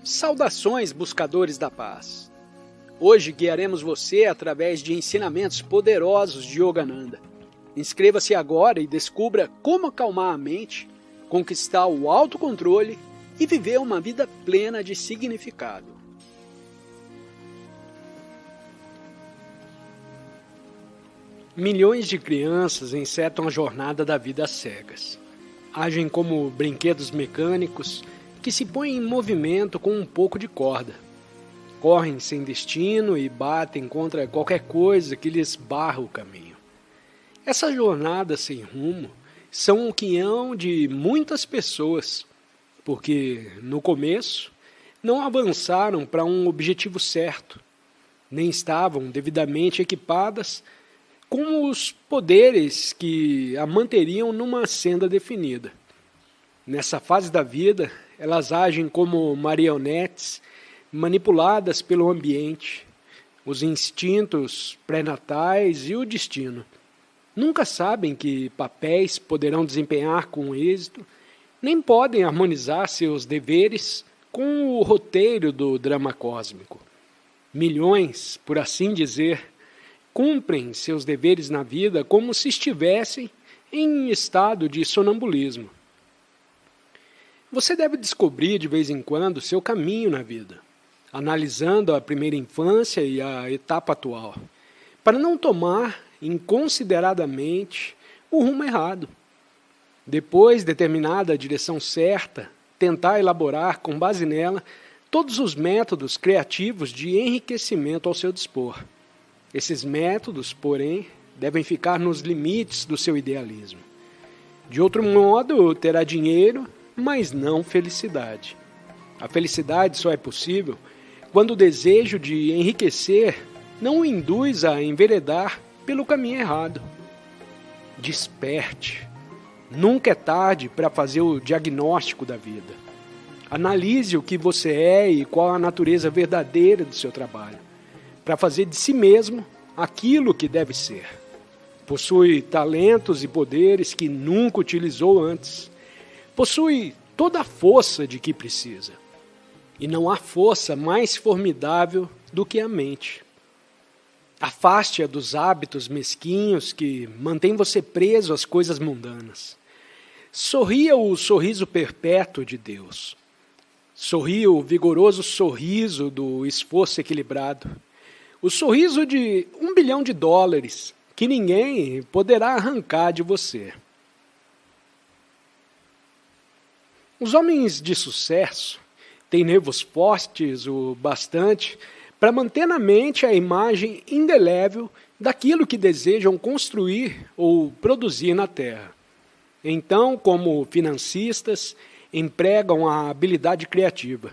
Saudações, buscadores da paz! Hoje guiaremos você através de ensinamentos poderosos de Yogananda. Inscreva-se agora e descubra como acalmar a mente, conquistar o autocontrole e viver uma vida plena de significado. Milhões de crianças encetam a jornada da vida às cegas. Agem como brinquedos mecânicos que se põem em movimento com um pouco de corda. Correm sem destino e batem contra qualquer coisa que lhes barra o caminho. Essa jornada sem rumo são o quinhão de muitas pessoas, porque, no começo, não avançaram para um objetivo certo, nem estavam devidamente equipadas com os poderes que a manteriam numa senda definida. Nessa fase da vida, elas agem como marionetes manipuladas pelo ambiente, os instintos pré-natais e o destino. Nunca sabem que papéis poderão desempenhar com êxito, nem podem harmonizar seus deveres com o roteiro do drama cósmico. Milhões, por assim dizer, cumprem seus deveres na vida como se estivessem em estado de sonambulismo. Você deve descobrir de vez em quando seu caminho na vida, analisando a primeira infância e a etapa atual, para não tomar inconsideradamente o rumo errado. Depois, determinada a direção certa, tentar elaborar, com base nela, todos os métodos criativos de enriquecimento ao seu dispor. Esses métodos, porém, devem ficar nos limites do seu idealismo. De outro modo, terá dinheiro, mas não felicidade. A felicidade só é possível quando o desejo de enriquecer não o induz a enveredar pelo caminho errado. Desperte. Nunca é tarde para fazer o diagnóstico da vida. Analise o que você é e qual a natureza verdadeira do seu trabalho, para fazer de si mesmo aquilo que deve ser. Possui talentos e poderes que nunca utilizou antes. Possui toda a força de que precisa. E não há força mais formidável do que a mente. Afaste-a dos hábitos mesquinhos que mantêm você preso às coisas mundanas. Sorria o sorriso perpétuo de Deus. Sorria o vigoroso sorriso do esforço equilibrado. O sorriso de $1 bilhão que ninguém poderá arrancar de você. Os homens de sucesso têm nervos fortes o bastante para manter na mente a imagem indelével daquilo que desejam construir ou produzir na Terra. Então, como financistas, empregam a habilidade criativa.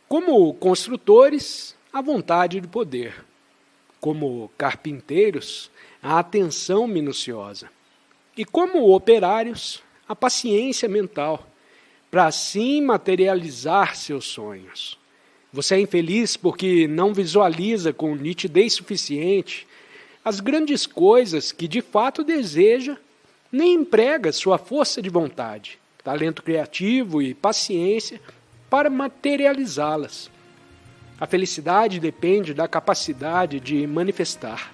Como construtores, a vontade de poder. Como carpinteiros, a atenção minuciosa. E como operários, a paciência mental, para assim materializar seus sonhos. Você é infeliz porque não visualiza com nitidez suficiente as grandes coisas que de fato deseja, nem emprega sua força de vontade, talento criativo e paciência para materializá-las. A felicidade depende da capacidade de manifestar,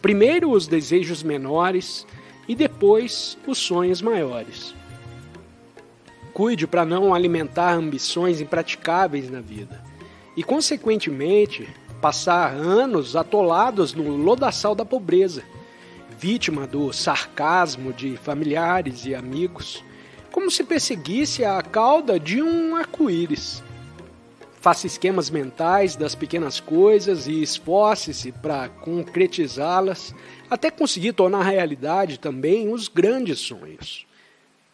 primeiro os desejos menores e depois os sonhos maiores. Cuide para não alimentar ambições impraticáveis na vida e, consequentemente, passar anos atolados no lodaçal da pobreza, vítima do sarcasmo de familiares e amigos, como se perseguisse a cauda de um arco-íris. Faça esquemas mentais das pequenas coisas e esforce-se para concretizá-las até conseguir tornar realidade também os grandes sonhos.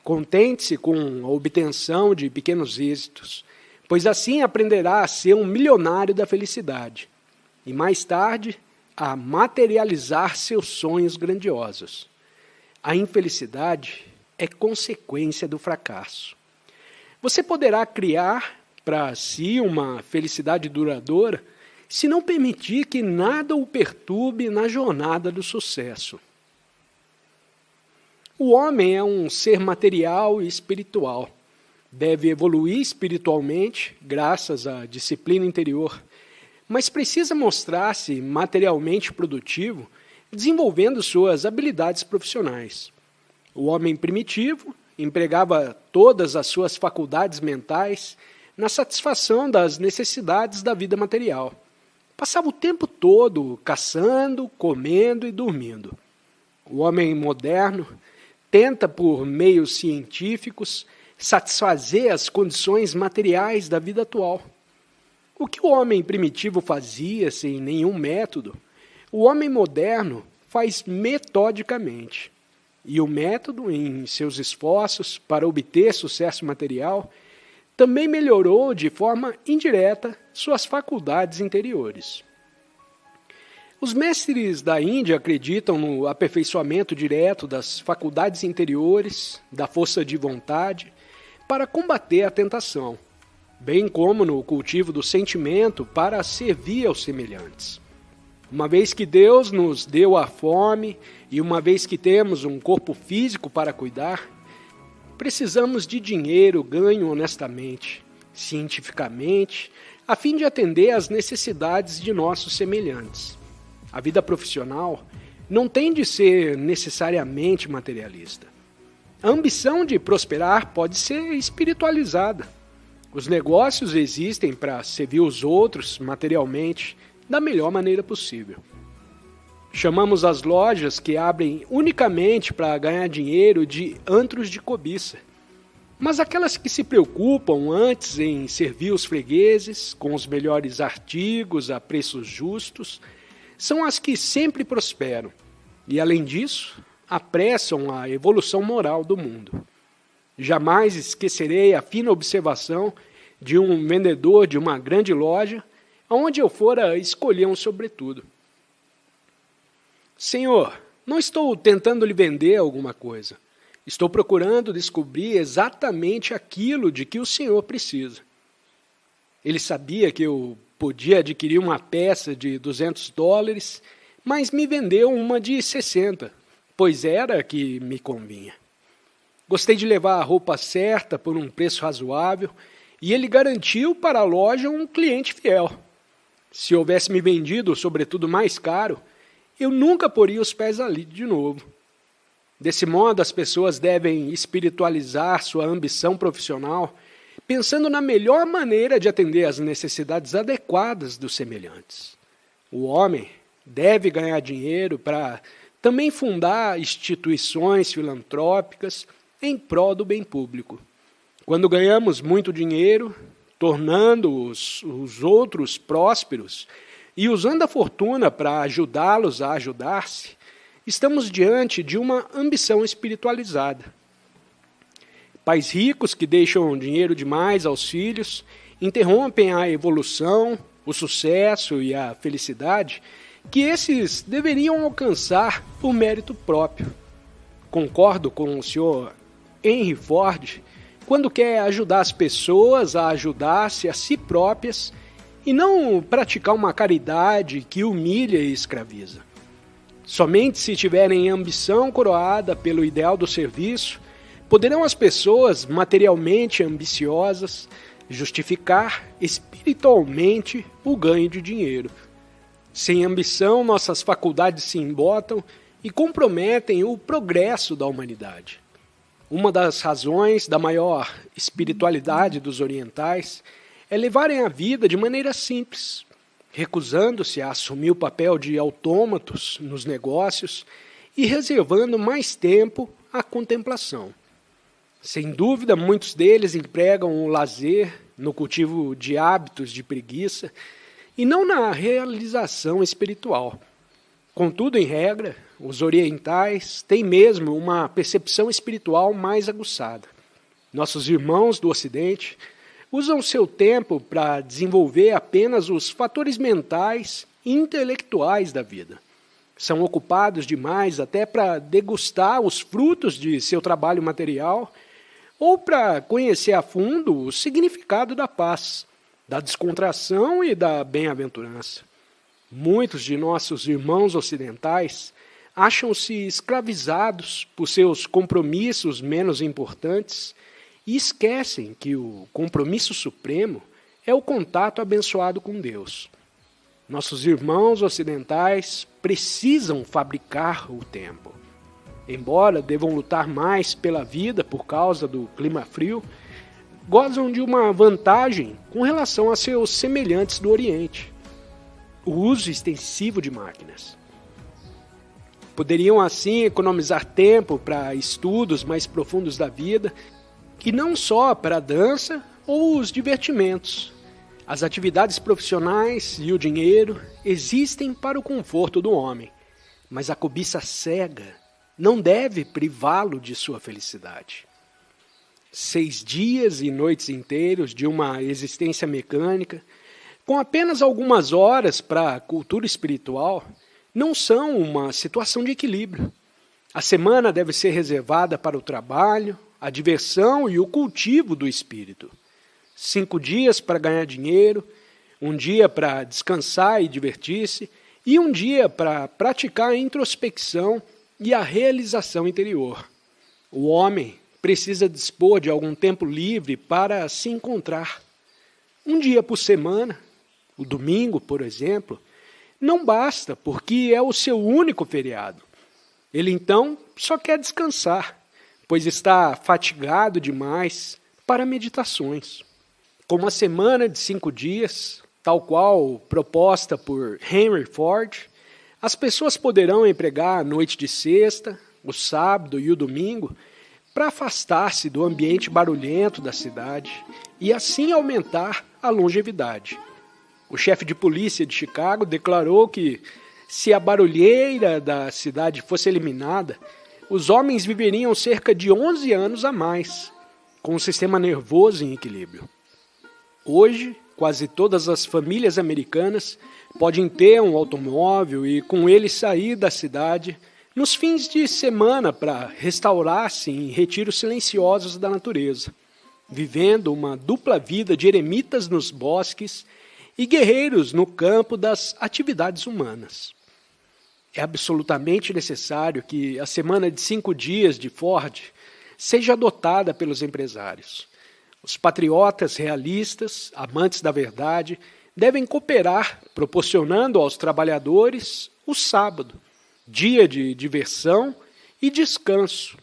Contente-se com a obtenção de pequenos êxitos, pois assim aprenderá a ser um milionário da felicidade e, mais tarde, a materializar seus sonhos grandiosos. A infelicidade é consequência do fracasso. Você poderá criar para si uma felicidade duradoura se não permitir que nada o perturbe na jornada do sucesso. O homem é um ser material e espiritual, deve evoluir espiritualmente, graças à disciplina interior, mas precisa mostrar-se materialmente produtivo, desenvolvendo suas habilidades profissionais. O homem primitivo empregava todas as suas faculdades mentais na satisfação das necessidades da vida material. Passava o tempo todo caçando, comendo e dormindo. O homem moderno tenta, por meios científicos, satisfazer as condições materiais da vida atual. O que o homem primitivo fazia sem nenhum método, o homem moderno faz metodicamente. E o método, em seus esforços para obter sucesso material, também melhorou de forma indireta suas faculdades interiores. Os mestres da Índia acreditam no aperfeiçoamento direto das faculdades interiores, da força de vontade, para combater a tentação, bem como no cultivo do sentimento para servir aos semelhantes. Uma vez que Deus nos deu a fome e uma vez que temos um corpo físico para cuidar, precisamos de dinheiro ganho honestamente, cientificamente, a fim de atender às necessidades de nossos semelhantes. A vida profissional não tem de ser necessariamente materialista. A ambição de prosperar pode ser espiritualizada. Os negócios existem para servir os outros materialmente da melhor maneira possível. Chamamos as lojas que abrem unicamente para ganhar dinheiro de antros de cobiça. Mas aquelas que se preocupam antes em servir os fregueses com os melhores artigos a preços justos são as que sempre prosperam e, além disso, apressam a evolução moral do mundo. Jamais esquecerei a fina observação de um vendedor de uma grande loja onde eu fora escolher um sobretudo. Senhor, não estou tentando lhe vender alguma coisa. Estou procurando descobrir exatamente aquilo de que o senhor precisa. Ele sabia que eu podia adquirir uma peça de $200, mas me vendeu uma de 60, pois era a que me convinha. Gostei de levar a roupa certa por um preço razoável e ele garantiu para a loja um cliente fiel. Se houvesse me vendido o sobretudo mais caro, eu nunca poria os pés ali de novo. Desse modo, as pessoas devem espiritualizar sua ambição profissional, pensando na melhor maneira de atender às necessidades adequadas dos semelhantes. O homem deve ganhar dinheiro para também fundar instituições filantrópicas em prol do bem público. Quando ganhamos muito dinheiro, tornando os outros prósperos e usando a fortuna para ajudá-los a ajudar-se, estamos diante de uma ambição espiritualizada. Pais ricos que deixam dinheiro demais aos filhos interrompem a evolução, o sucesso e a felicidade que esses deveriam alcançar por mérito próprio. Concordo com o Sr. Henry Ford quando quer ajudar as pessoas a ajudar-se a si próprias e não praticar uma caridade que humilha e escraviza. Somente se tiverem ambição coroada pelo ideal do serviço, poderão as pessoas materialmente ambiciosas justificar espiritualmente o ganho de dinheiro. Sem ambição, nossas faculdades se embotam e comprometem o progresso da humanidade. Uma das razões da maior espiritualidade dos orientais é levarem a vida de maneira simples, recusando-se a assumir o papel de autômatos nos negócios e reservando mais tempo à contemplação. Sem dúvida, muitos deles empregam o lazer no cultivo de hábitos de preguiça e não na realização espiritual. Contudo, em regra, os orientais têm mesmo uma percepção espiritual mais aguçada. Nossos irmãos do Ocidente usam seu tempo para desenvolver apenas os fatores mentais e intelectuais da vida. São ocupados demais até para degustar os frutos de seu trabalho material ou para conhecer a fundo o significado da paz, da descontração e da bem-aventurança. Muitos de nossos irmãos ocidentais acham-se escravizados por seus compromissos menos importantes e esquecem que o compromisso supremo é o contato abençoado com Deus. Nossos irmãos ocidentais precisam fabricar o tempo. Embora devam lutar mais pela vida por causa do clima frio, gozam de uma vantagem com relação a seus semelhantes do Oriente: o uso extensivo de máquinas. Poderiam assim economizar tempo para estudos mais profundos da vida, e não só para a dança ou os divertimentos. As atividades profissionais e o dinheiro existem para o conforto do homem, mas a cobiça cega não deve privá-lo de sua felicidade. 6 dias e noites inteiros de uma existência mecânica, com apenas algumas horas para a cultura espiritual, não são uma situação de equilíbrio. A semana deve ser reservada para o trabalho, a diversão e o cultivo do espírito. 5 dias para ganhar dinheiro, 1 dia para descansar e divertir-se, e 1 dia para praticar a introspecção e a realização interior. O homem precisa dispor de algum tempo livre para se encontrar. 1 dia por semana, o domingo, por exemplo, não basta, porque é o seu único feriado. Ele então só quer descansar, pois está fatigado demais para meditações. Com uma semana de 5 dias, tal qual proposta por Henry Ford, as pessoas poderão empregar a noite de sexta, o sábado e o domingo para afastar-se do ambiente barulhento da cidade e assim aumentar a longevidade. O chefe de polícia de Chicago declarou que, se a barulheira da cidade fosse eliminada, os homens viveriam cerca de 11 anos a mais, com o sistema nervoso em equilíbrio. Hoje, quase todas as famílias americanas podem ter um automóvel e com ele sair da cidade nos fins de semana para restaurar-se em retiros silenciosos da natureza, vivendo uma dupla vida de eremitas nos bosques e guerreiros no campo das atividades humanas. É absolutamente necessário que a semana de 5 dias de Ford seja adotada pelos empresários. Os patriotas realistas, amantes da verdade, devem cooperar, proporcionando aos trabalhadores o sábado, dia de diversão e descanso,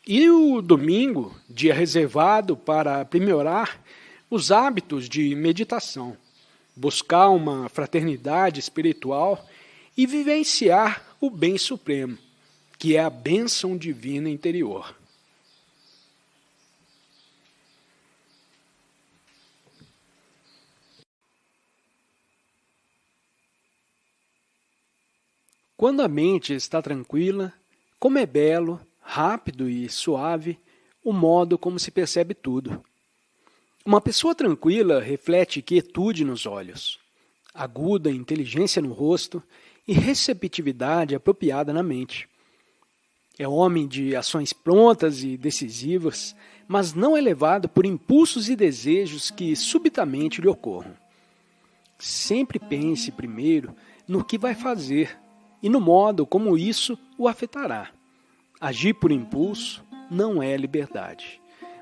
e o domingo, dia reservado para aprimorar os hábitos de meditação, buscar uma fraternidade espiritual e vivenciar o bem supremo, que é a bênção divina interior. Quando a mente está tranquila, como é belo, rápido e suave o modo como se percebe tudo. Uma pessoa tranquila reflete quietude nos olhos, aguda inteligência no rosto e receptividade apropriada na mente. É homem de ações prontas e decisivas, mas não é levado por impulsos e desejos que subitamente lhe ocorram. Sempre pense primeiro no que vai fazer e no modo como isso o afetará. Agir por impulso não é liberdade,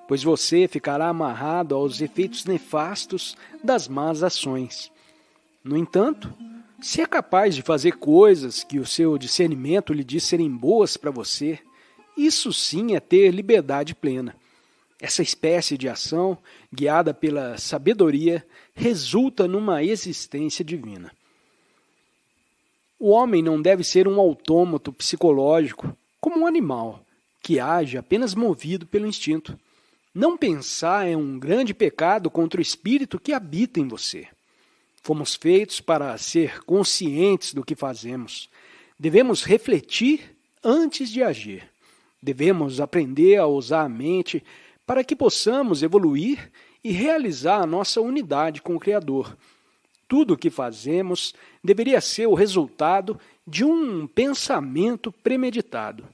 pois você ficará amarrado aos efeitos nefastos das más ações. No entanto, se é capaz de fazer coisas que o seu discernimento lhe diz serem boas para você, isso sim é ter liberdade plena. Essa espécie de ação, guiada pela sabedoria, resulta numa existência divina. O homem não deve ser um autômato psicológico, como um animal, que age apenas movido pelo instinto. Não pensar é um grande pecado contra o espírito que habita em você. Fomos feitos para ser conscientes do que fazemos. Devemos refletir antes de agir. Devemos aprender a usar a mente para que possamos evoluir e realizar a nossa unidade com o Criador. Tudo o que fazemos deveria ser o resultado de um pensamento premeditado.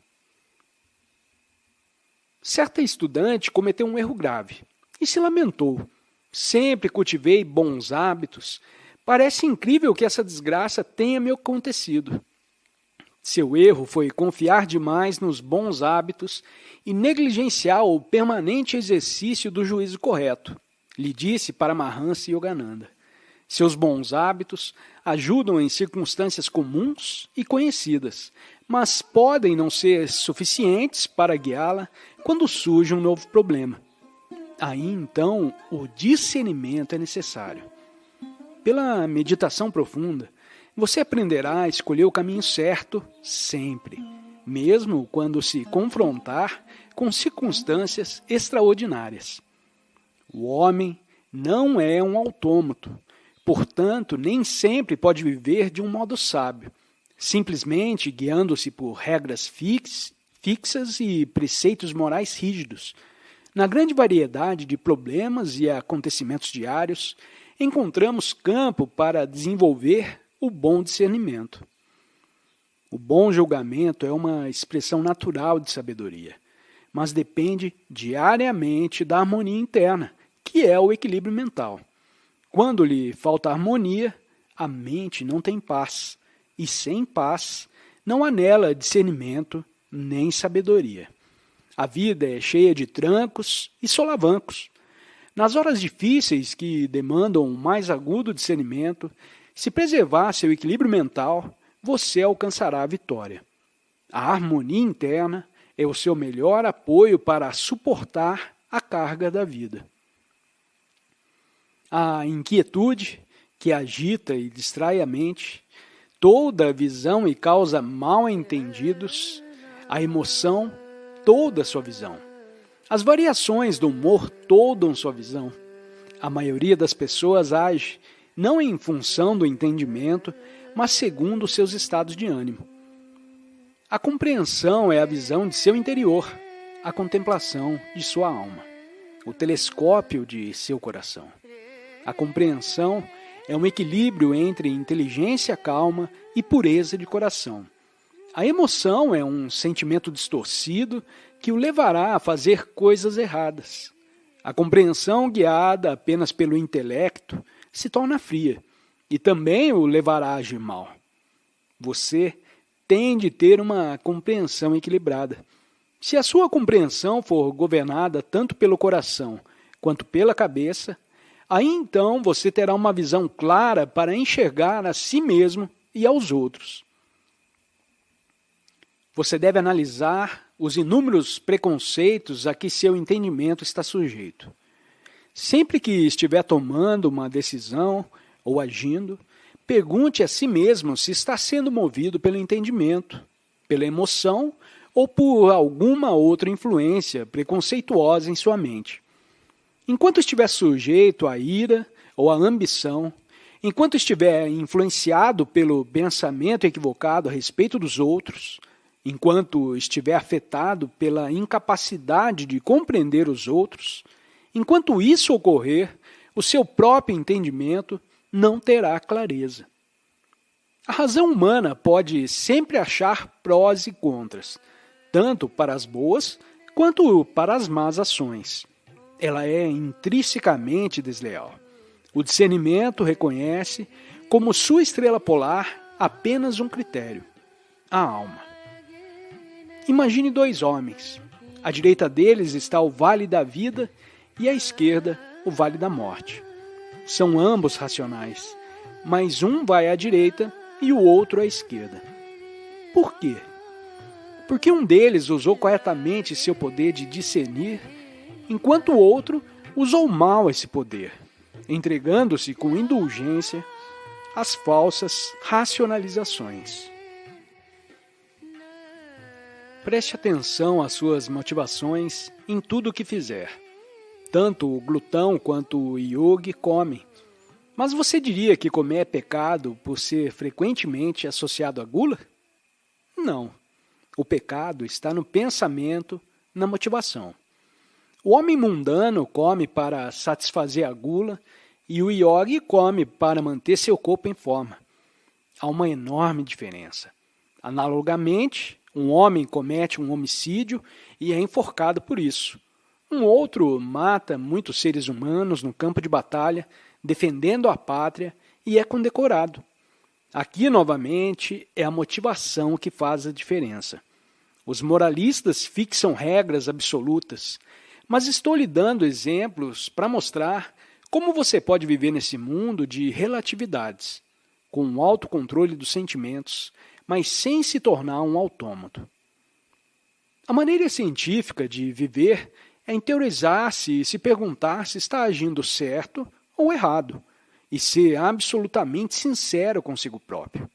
Certa estudante cometeu um erro grave e se lamentou. Sempre cultivei bons hábitos. Parece incrível que essa desgraça tenha me acontecido. Seu erro foi confiar demais nos bons hábitos e negligenciar o permanente exercício do juízo correto, lhe disse Paramahansa Yogananda. Seus bons hábitos ajudam em circunstâncias comuns e conhecidas, mas podem não ser suficientes para guiá-la quando surge um novo problema. Aí, então, o discernimento é necessário. Pela meditação profunda, você aprenderá a escolher o caminho certo sempre, mesmo quando se confrontar com circunstâncias extraordinárias. O homem não é um autômato, portanto, nem sempre pode viver de um modo sábio, simplesmente guiando-se por regras fixas e preceitos morais rígidos. Na grande variedade de problemas e acontecimentos diários, encontramos campo para desenvolver o bom discernimento. O bom julgamento é uma expressão natural de sabedoria, mas depende diariamente da harmonia interna, que é o equilíbrio mental. Quando lhe falta harmonia, a mente não tem paz, e sem paz não há nela discernimento nem sabedoria. A vida é cheia de trancos e solavancos. Nas horas difíceis que demandam um mais agudo discernimento, se preservar seu equilíbrio mental, você alcançará a vitória. A harmonia interna é o seu melhor apoio para suportar a carga da vida. A inquietude, que agita e distrai a mente, toda a visão e causa mal entendidos, a emoção, toda a sua visão. As variações do humor toldam sua visão. A maioria das pessoas age não em função do entendimento, mas segundo seus estados de ânimo. A compreensão é a visão de seu interior, a contemplação de sua alma, o telescópio de seu coração. A compreensão é um equilíbrio entre inteligência calma e pureza de coração. A emoção é um sentimento distorcido que o levará a fazer coisas erradas. A compreensão guiada apenas pelo intelecto se torna fria e também o levará a agir mal. Você tem de ter uma compreensão equilibrada. Se a sua compreensão for governada tanto pelo coração quanto pela cabeça, aí então você terá uma visão clara para enxergar a si mesmo e aos outros. Você deve analisar os inúmeros preconceitos a que seu entendimento está sujeito. Sempre que estiver tomando uma decisão ou agindo, pergunte a si mesmo se está sendo movido pelo entendimento, pela emoção ou por alguma outra influência preconceituosa em sua mente. Enquanto estiver sujeito à ira ou à ambição, enquanto estiver influenciado pelo pensamento equivocado a respeito dos outros, enquanto estiver afetado pela incapacidade de compreender os outros, enquanto isso ocorrer, o seu próprio entendimento não terá clareza. A razão humana pode sempre achar prós e contras, tanto para as boas quanto para as más ações. Ela é intrinsecamente desleal. O discernimento reconhece como sua estrela polar apenas um critério: a alma. Imagine dois homens. À direita deles está o vale da vida e à esquerda o vale da morte. São ambos racionais, mas um vai à direita e o outro à esquerda. Por quê? Porque um deles usou corretamente seu poder de discernir, enquanto o outro usou mal esse poder, entregando-se com indulgência às falsas racionalizações. Preste atenção às suas motivações em tudo o que fizer. Tanto o glutão quanto o yogi comem. Mas você diria que comer é pecado por ser frequentemente associado à gula? Não. O pecado está no pensamento, na motivação. O homem mundano come para satisfazer a gula e o yogi come para manter seu corpo em forma. Há uma enorme diferença. Analogamente, um homem comete um homicídio e é enforcado por isso. Um outro mata muitos seres humanos no campo de batalha, defendendo a pátria, e é condecorado. Aqui, novamente, é a motivação que faz a diferença. Os moralistas fixam regras absolutas, mas estou lhe dando exemplos para mostrar como você pode viver nesse mundo de relatividades, com um autocontrole dos sentimentos, mas sem se tornar um autômato. A maneira científica de viver é interiorizar-se e se perguntar se está agindo certo ou errado, e ser absolutamente sincero consigo próprio.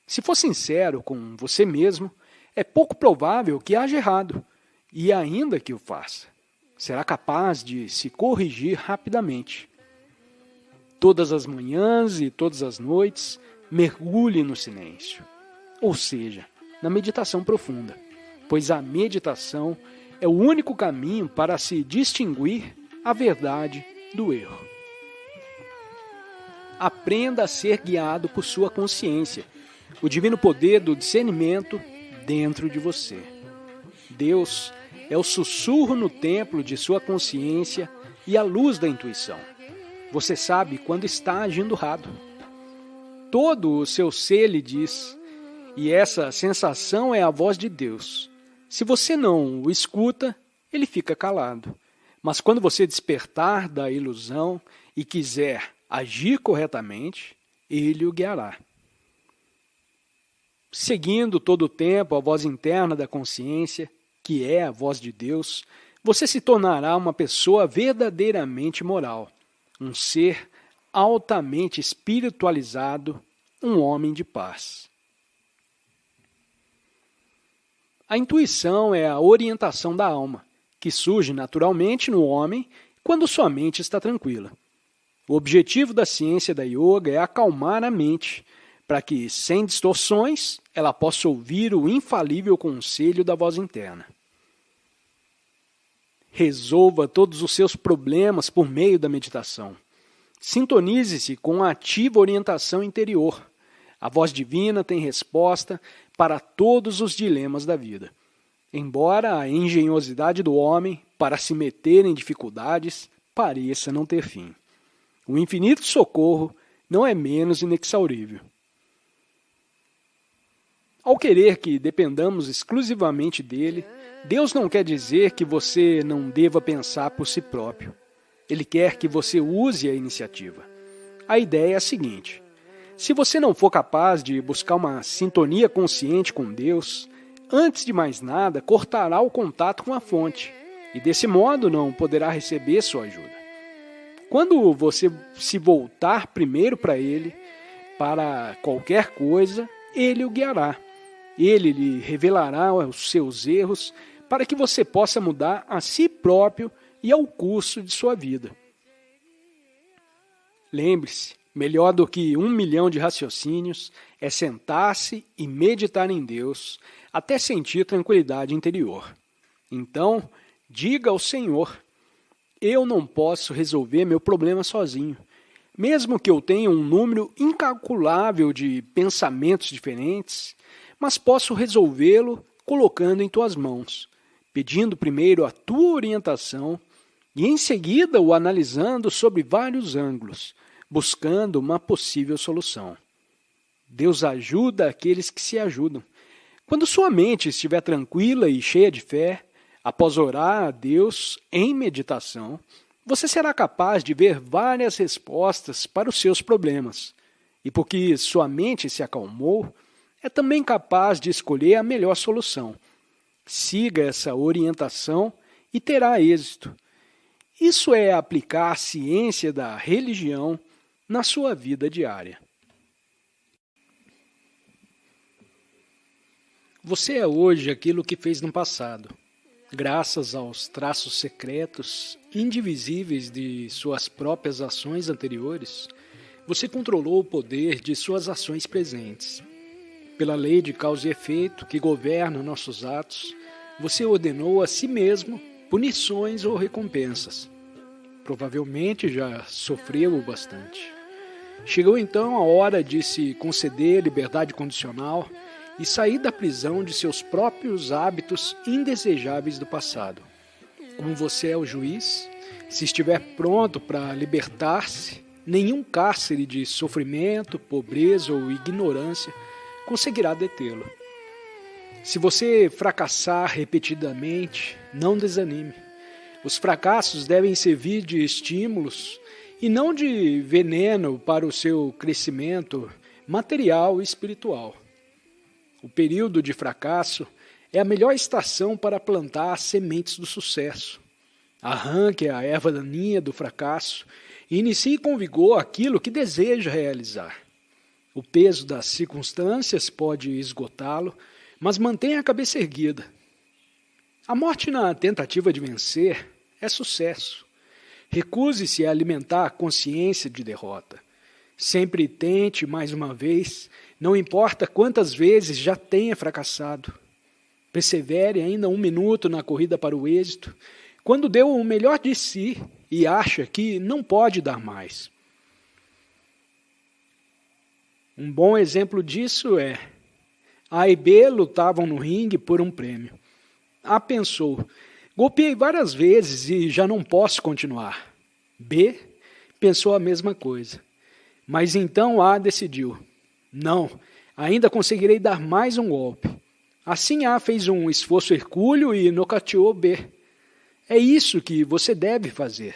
Se for sincero com você mesmo, é pouco provável que haja errado, e ainda que o faça, será capaz de se corrigir rapidamente. Todas as manhãs e todas as noites, mergulhe no silêncio, ou seja, na meditação profunda, pois a meditação é o único caminho para se distinguir a verdade do erro. Aprenda a ser guiado por sua consciência, o divino poder do discernimento dentro de você. Deus é o sussurro no templo de sua consciência e a luz da intuição. Você sabe quando está agindo errado. Todo o seu ser lhe diz, e essa sensação é a voz de Deus. Se você não o escuta, ele fica calado. Mas quando você despertar da ilusão e quiser agir corretamente, ele o guiará. Seguindo todo o tempo a voz interna da consciência, que é a voz de Deus, você se tornará uma pessoa verdadeiramente moral, um ser altamente espiritualizado, um homem de paz. A intuição é a orientação da alma, que surge naturalmente no homem quando sua mente está tranquila. O objetivo da ciência da yoga é acalmar a mente, para que, sem distorções, ela possa ouvir o infalível conselho da voz interna. Resolva todos os seus problemas por meio da meditação. Sintonize-se com a ativa orientação interior. A voz divina tem resposta para todos os dilemas da vida. Embora a engenhosidade do homem para se meter em dificuldades pareça não ter fim. O infinito socorro não é menos inexaurível. Ao querer que dependamos exclusivamente dele, Deus não quer dizer que você não deva pensar por si próprio. Ele quer que você use a iniciativa. A ideia é a seguinte: se você não for capaz de buscar uma sintonia consciente com Deus, antes de mais nada, cortará o contato com a fonte, e desse modo não poderá receber sua ajuda. Quando você se voltar primeiro para Ele, para qualquer coisa, Ele o guiará. Ele lhe revelará os seus erros para que você possa mudar a si próprio e ao curso de sua vida. Lembre-se, melhor do que 1 milhão de raciocínios é sentar-se e meditar em Deus até sentir tranquilidade interior. Então, diga ao Senhor: eu não posso resolver meu problema sozinho. Mesmo que eu tenha um número incalculável de pensamentos diferentes, mas posso resolvê-lo colocando em tuas mãos, pedindo primeiro a tua orientação e em seguida o analisando sob vários ângulos, buscando uma possível solução. Deus ajuda aqueles que se ajudam. Quando sua mente estiver tranquila e cheia de fé, após orar a Deus em meditação, você será capaz de ver várias respostas para os seus problemas. E porque sua mente se acalmou, é também capaz de escolher a melhor solução. Siga essa orientação e terá êxito. Isso é aplicar a ciência da religião na sua vida diária. Você é hoje aquilo que fez no passado. Graças aos traços secretos, indivisíveis de suas próprias ações anteriores, você controlou o poder de suas ações presentes. Pela lei de causa e efeito que governa nossos atos, você ordenou a si mesmo punições ou recompensas. Provavelmente já sofreu bastante. Chegou então a hora de se conceder liberdade condicional e sair da prisão de seus próprios hábitos indesejáveis do passado. Como você é o juiz, se estiver pronto para libertar-se, nenhum cárcere de sofrimento, pobreza ou ignorância conseguirá detê-lo. Se você fracassar repetidamente, não desanime. Os fracassos devem servir de estímulos e não de veneno para o seu crescimento material e espiritual. O período de fracasso é a melhor estação para plantar as sementes do sucesso. Arranque a erva daninha do fracasso e inicie com vigor aquilo que deseja realizar. O peso das circunstâncias pode esgotá-lo, mas mantenha a cabeça erguida. A morte na tentativa de vencer é sucesso. Recuse-se a alimentar a consciência de derrota. Sempre tente mais uma vez, não importa quantas vezes já tenha fracassado. Persevere ainda 1 minuto na corrida para o êxito, quando deu o melhor de si e acha que não pode dar mais. Um bom exemplo disso é: A e B lutavam no ringue por um prêmio. A pensou: golpeei várias vezes e já não posso continuar. B pensou a mesma coisa. Mas então A decidiu: não, ainda conseguirei dar mais um golpe. Assim A fez um esforço hercúleo e nocauteou B. É isso que você deve fazer.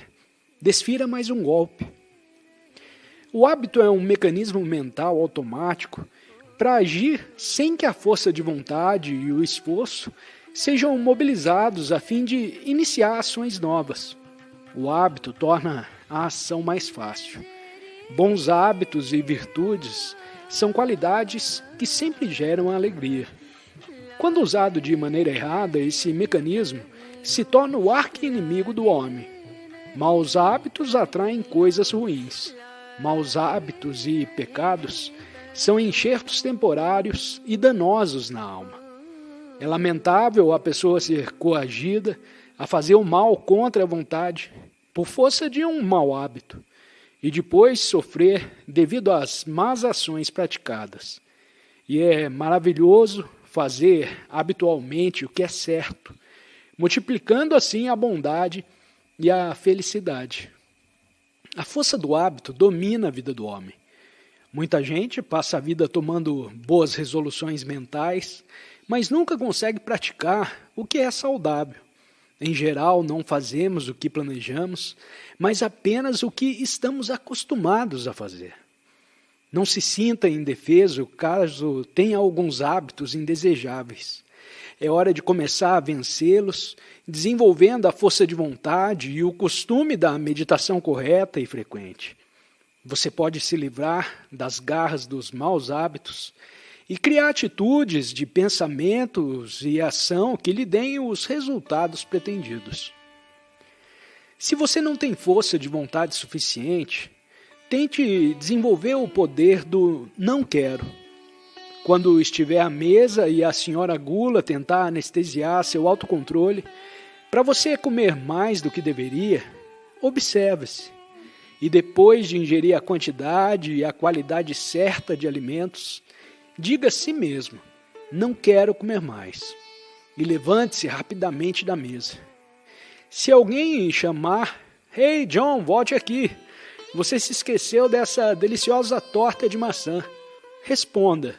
Desfira mais um golpe. O hábito é um mecanismo mental automático para agir sem que a força de vontade e o esforço sejam mobilizados a fim de iniciar ações novas. O hábito torna a ação mais fácil. Bons hábitos e virtudes são qualidades que sempre geram alegria. Quando usado de maneira errada, esse mecanismo se torna o arqui-inimigo do homem. Maus hábitos atraem coisas ruins. Maus hábitos e pecados são enxertos temporários e danosos na alma. É lamentável a pessoa ser coagida a fazer o mal contra a vontade, por força de um mau hábito, e depois sofrer devido às más ações praticadas. E é maravilhoso fazer habitualmente o que é certo, multiplicando assim a bondade e a felicidade. A força do hábito domina a vida do homem. Muita gente passa a vida tomando boas resoluções mentais, mas nunca consegue praticar o que é saudável. Em geral, não fazemos o que planejamos, mas apenas o que estamos acostumados a fazer. Não se sinta indefeso caso tenha alguns hábitos indesejáveis. É hora de começar a vencê-los, desenvolvendo a força de vontade e o costume da meditação correta e frequente. Você pode se livrar das garras dos maus hábitos e criar atitudes de pensamentos e ação que lhe deem os resultados pretendidos. Se você não tem força de vontade suficiente, tente desenvolver o poder do não quero. Quando estiver à mesa e a senhora gula tentar anestesiar seu autocontrole, para você comer mais do que deveria, observe-se. E depois de ingerir a quantidade e a qualidade certa de alimentos, diga a si mesmo: não quero comer mais. E levante-se rapidamente da mesa. Se alguém chamar: "Hey, John, volte aqui. Você se esqueceu dessa deliciosa torta de maçã." Responda: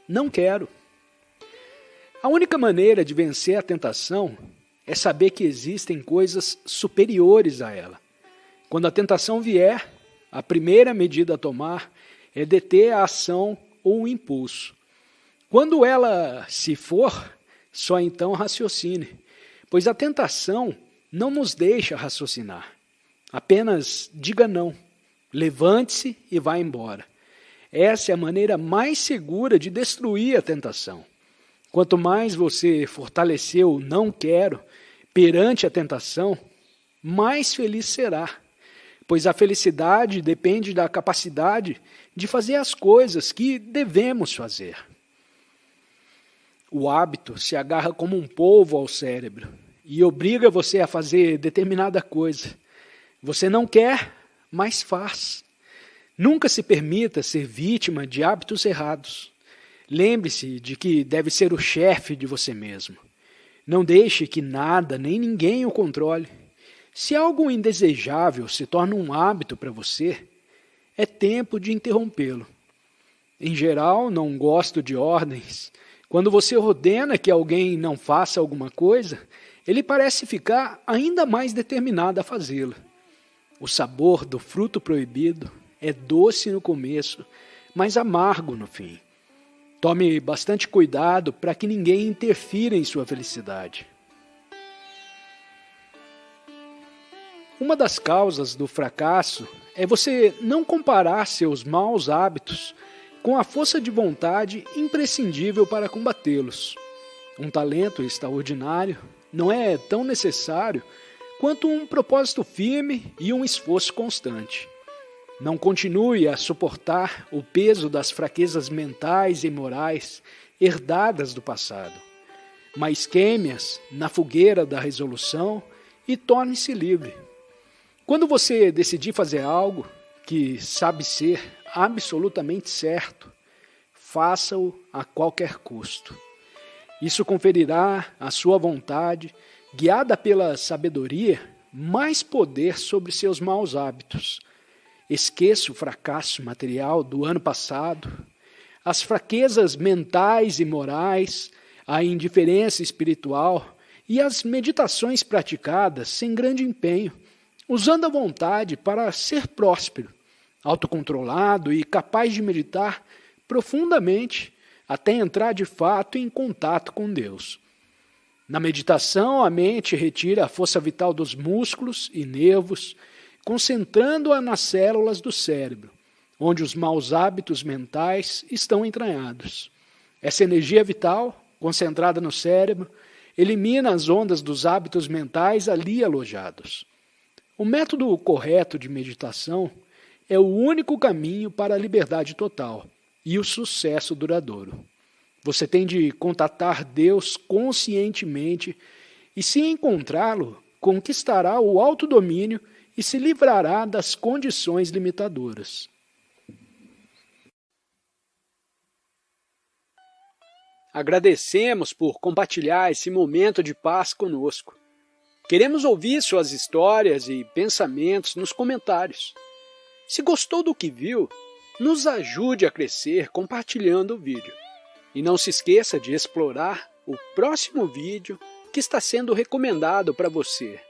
não quero. A única maneira de vencer a tentação é saber que existem coisas superiores a ela. Quando a tentação vier, a primeira medida a tomar é deter a ação ou o impulso. Quando ela se for, só então raciocine, pois a tentação não nos deixa raciocinar. Apenas diga não, levante-se e vá embora. Essa é a maneira mais segura de destruir a tentação. Quanto mais você fortalecer o não quero perante a tentação, mais feliz será, pois a felicidade depende da capacidade de fazer as coisas que devemos fazer. O hábito se agarra como um polvo ao cérebro e obriga você a fazer determinada coisa. Você não quer, mas faz. Nunca se permita ser vítima de hábitos errados. Lembre-se de que deve ser o chefe de você mesmo. Não deixe que nada nem ninguém o controle. Se algo indesejável se torna um hábito para você, é tempo de interrompê-lo. Em geral, não gosto de ordens. Quando você ordena que alguém não faça alguma coisa, ele parece ficar ainda mais determinado a fazê-la. O sabor do fruto proibido é doce no começo, mas amargo no fim. Tome bastante cuidado para que ninguém interfira em sua felicidade. Uma das causas do fracasso é você não comparar seus maus hábitos com a força de vontade imprescindível para combatê-los. Um talento extraordinário não é tão necessário quanto um propósito firme e um esforço constante. Não continue a suportar o peso das fraquezas mentais e morais herdadas do passado, mas queime-as na fogueira da resolução e torne-se livre. Quando você decidir fazer algo que sabe ser absolutamente certo, faça-o a qualquer custo. Isso conferirá à sua vontade, guiada pela sabedoria, mais poder sobre seus maus hábitos. Esqueça o fracasso material do ano passado, as fraquezas mentais e morais, a indiferença espiritual e as meditações praticadas sem grande empenho, usando a vontade para ser próspero, autocontrolado e capaz de meditar profundamente até entrar de fato em contato com Deus. Na meditação, a mente retira a força vital dos músculos e nervos, concentrando-a nas células do cérebro, onde os maus hábitos mentais estão entranhados. Essa energia vital, concentrada no cérebro, elimina as ondas dos hábitos mentais ali alojados. O método correto de meditação é o único caminho para a liberdade total e o sucesso duradouro. Você tem de contatar Deus conscientemente e, se encontrá-lo, conquistará o autodomínio e se livrará das condições limitadoras. Agradecemos por compartilhar esse momento de paz conosco. Queremos ouvir suas histórias e pensamentos nos comentários. Se gostou do que viu, nos ajude a crescer compartilhando o vídeo. E não se esqueça de explorar o próximo vídeo que está sendo recomendado para você.